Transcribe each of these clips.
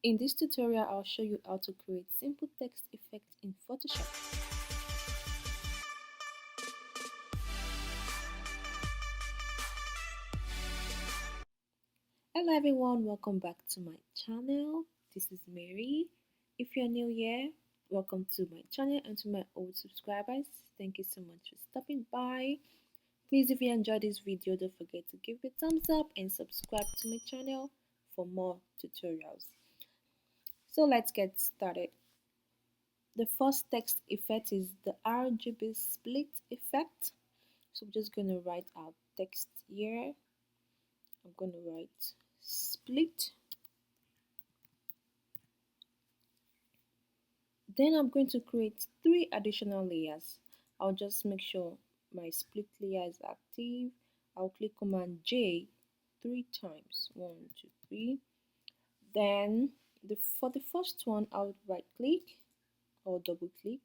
In this tutorial, I'll show you how to create simple text effects in Photoshop. Hello everyone, welcome back to my channel. This is Mary. If you're new here, welcome to my channel, and to my old subscribers, thank you so much for stopping by. Please, if you enjoyed this video, don't forget to give it a thumbs up and subscribe to my channel for more tutorials. So let's get started. The first text effect is the RGB Split Effect. So I'm just going to write our text here. I'm going to write split. Then I'm going to create 3 additional layers. I'll just make sure my split layer is active. I'll click Command J 3 times. 1, 2, 3. Then for the first one, I'll right click or double click.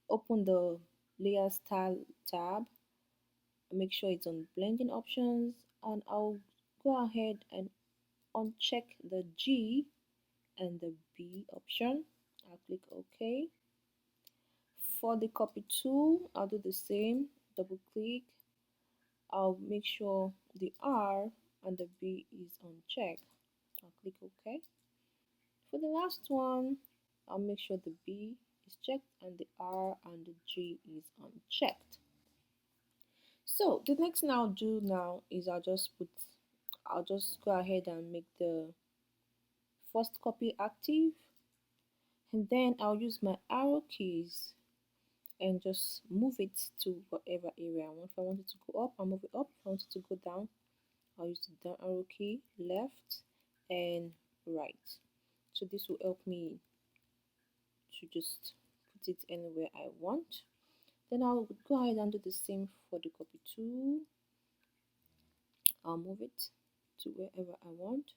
Open the layer style tab. Make sure it's on blending options, and I'll go ahead and uncheck the G and the B option. I'll click OK. For the copy tool, I'll do the same. Double click. I'll make sure the R and the B is unchecked. I'll click OK. For the last one, I'll make sure the B is checked and the R and the G is unchecked. So the next thing I'll do now is I'll just go ahead and make the first copy active, and then I'll use my arrow keys and just move it to whatever area I want. If I want it to go up, I'll move it up. If I want it to go down, I'll use the down arrow key, left and right. So this will help me to just put it anywhere I want. Then I'll go ahead and do the same for the copy tool. I'll move it to wherever I want.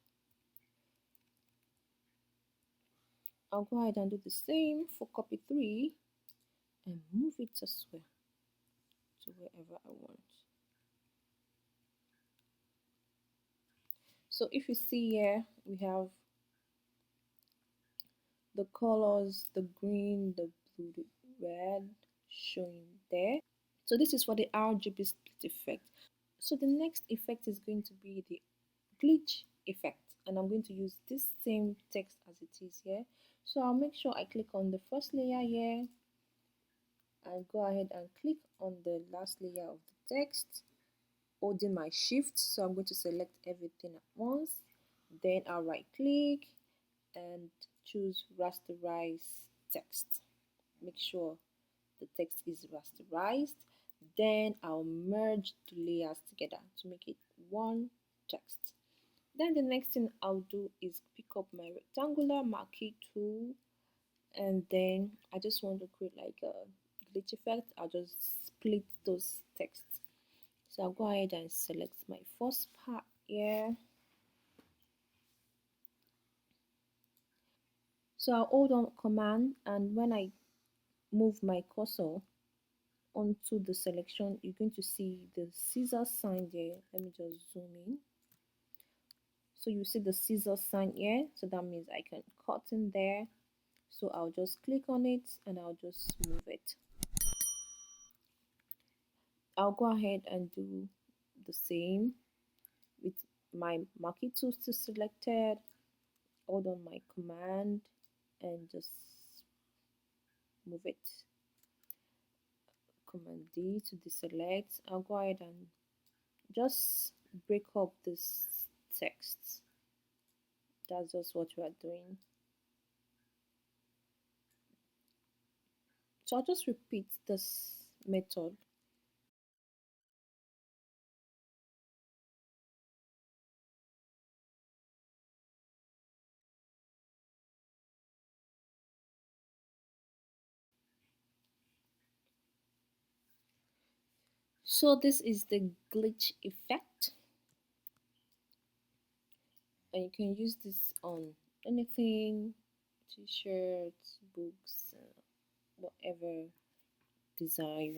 I'll go ahead and do the same for copy 3 and move it as well to wherever I want. So if you see here, we have the colors, the green, the blue, the red showing there. So this is for the RGB split effect. So the next effect is going to be the glitch effect, and I'm going to use this same text as it is here. So I'll make sure I click on the first layer here and go ahead and click on the last layer of the text, holding my shift. So I'm going to select everything at once. Then I'll right click and choose rasterize text. Make sure the text is rasterized. Then I'll merge the layers together to make it one text. Then the next thing I'll do is pick up my rectangular marquee tool, and then I just want to create like a glitch effect. I'll just split those texts. So I'll go ahead and select my first part here. So I'll hold on Command, and when I move my cursor onto the selection, you're going to see the scissor sign there. Let me just zoom in. So you see the scissor sign here, so that means I can cut in there. So I'll just click on it and I'll just move it. I'll go ahead and do the same with my marquee tool still selected. Hold on my Command and just move it. Command D to deselect. I'll go ahead and just break up this text. That's just what we are doing. So I'll just repeat this method. So this is the glitch effect, and you can use this on anything, t-shirts, books, whatever design.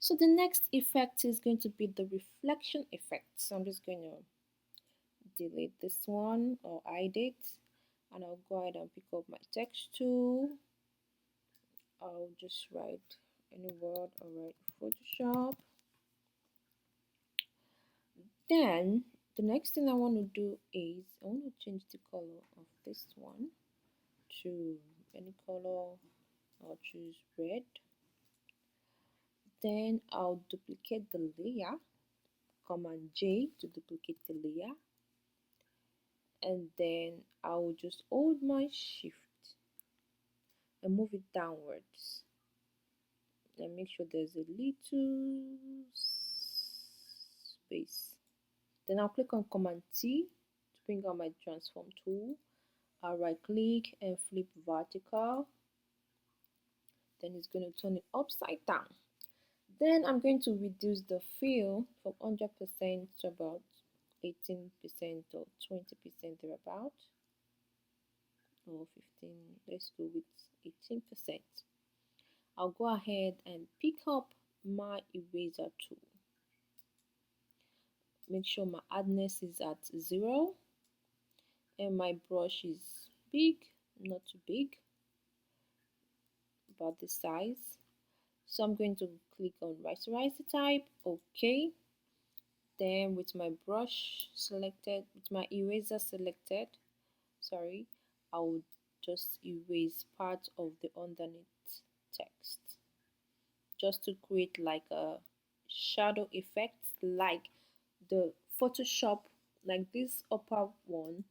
So the next effect is going to be the reflection effect. So I'm just going to delete this one or hide it, and I'll go ahead and pick up my text tool. I'll just write any word or write Photoshop. Then the next thing I want to do is I want to change the color of this one to any color. I'll choose red. Then I'll duplicate the layer, Command J to duplicate the layer, and then I'll just hold my shift and move it downwards and make sure there's a little space. Then I'll click on Command T to bring out my transform tool. I'll right click and flip vertical. Then it's going to turn it upside down. Then I'm going to reduce the fill from 100% to about 18% or 20% thereabout, or 15. Let's go with 18%. I'll go ahead and pick up my eraser tool. Make sure my hardness is at 0 and my brush is big, not too big, about this size. So I'm going to click on rasterize the type, OK. Then with my brush selected, with my eraser selected, I will just erase part of the underneath text just to create like a shadow effect, like the Photoshop, like this upper one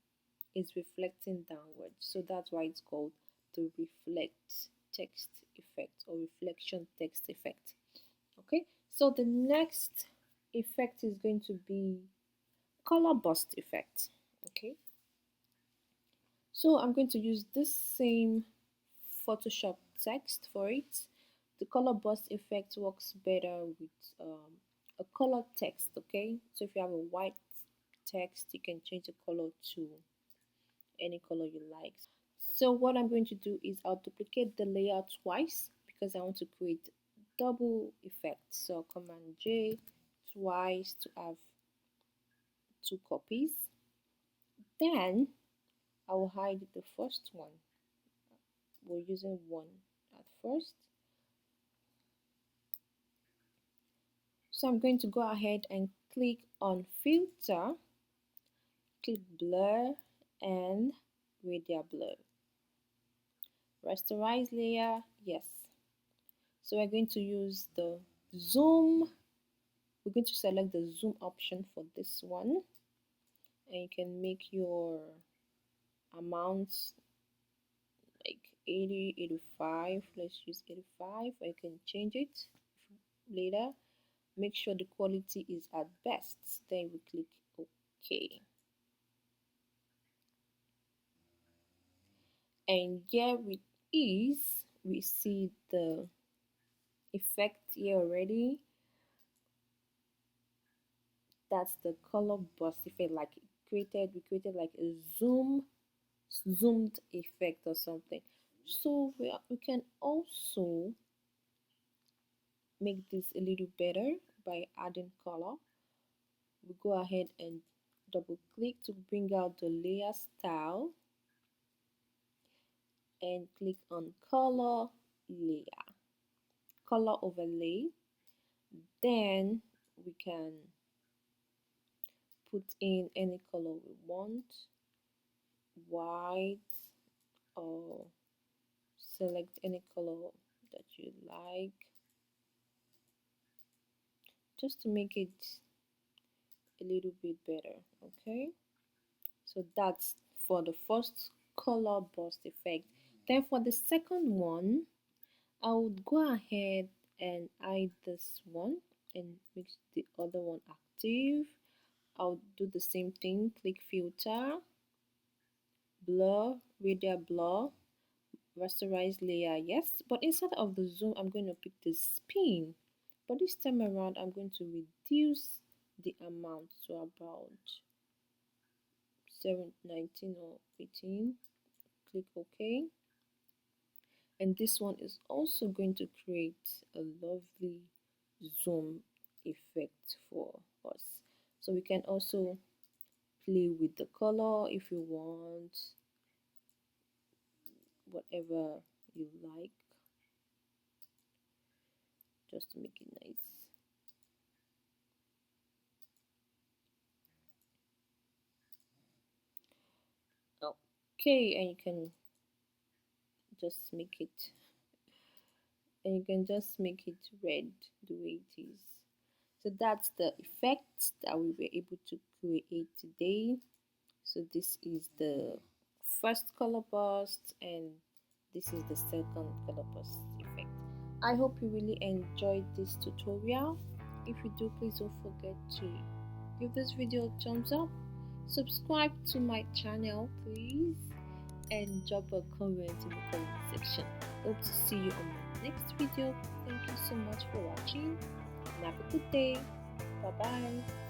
is reflecting downwards, so that's why it's called the reflect text effect or reflection text effect. Okay, so the next effect is going to be color burst effect. Okay, so I'm going to use this same Photoshop text for it. The color burst effect works better with a color text. Okay, so if you have a white text, you can change the color to any color you like. So what I'm going to do is I'll duplicate the layer twice because I want to create double effect. So Command J twice to have 2 copies. Then I will hide the first one. We're using 1 at first. So I'm going to go ahead and click on filter, click blur and radial blur. Rasterize layer, yes. So we're going to use the zoom. We're going to select the zoom option for this one, and you can make your amounts like 80, 85. Let's use 85. I can change it later. Make sure the quality is at best. Then we click OK. And here it is. We see the effect here already. That's the color burst effect. Like we created like a zoomed effect or something. So we can also make this a little better by adding color. We go ahead and double click to bring out the layer style and click on color layer, color overlay. Then we can put in any color we want, white, or select any color that you like, just to make it a little bit better. Okay, so that's for the first color burst effect. Then for the second one, I would go ahead and hide this one and make the other one active. I'll do the same thing, click filter, blur, radial blur, rasterize layer, yes. But instead of the zoom, I'm going to pick the spin. But this time around, I'm going to reduce the amount to about 19 or 18. Click OK. And this one is also going to create a lovely zoom effect for us. So we can also play with the color if you want, whatever you like, just to make it nice. Okay, and just make it you can just make it red the way it is. So that's the effect that we were able to create today. So this is the first color burst and this is the second color burst effect. I hope you really enjoyed this tutorial. If you do, please don't forget to give this video a thumbs up, subscribe to my channel please, and drop a comment in the comment section. Hope to see you on my next video. Thank you so much for watching and have a good day. Bye bye.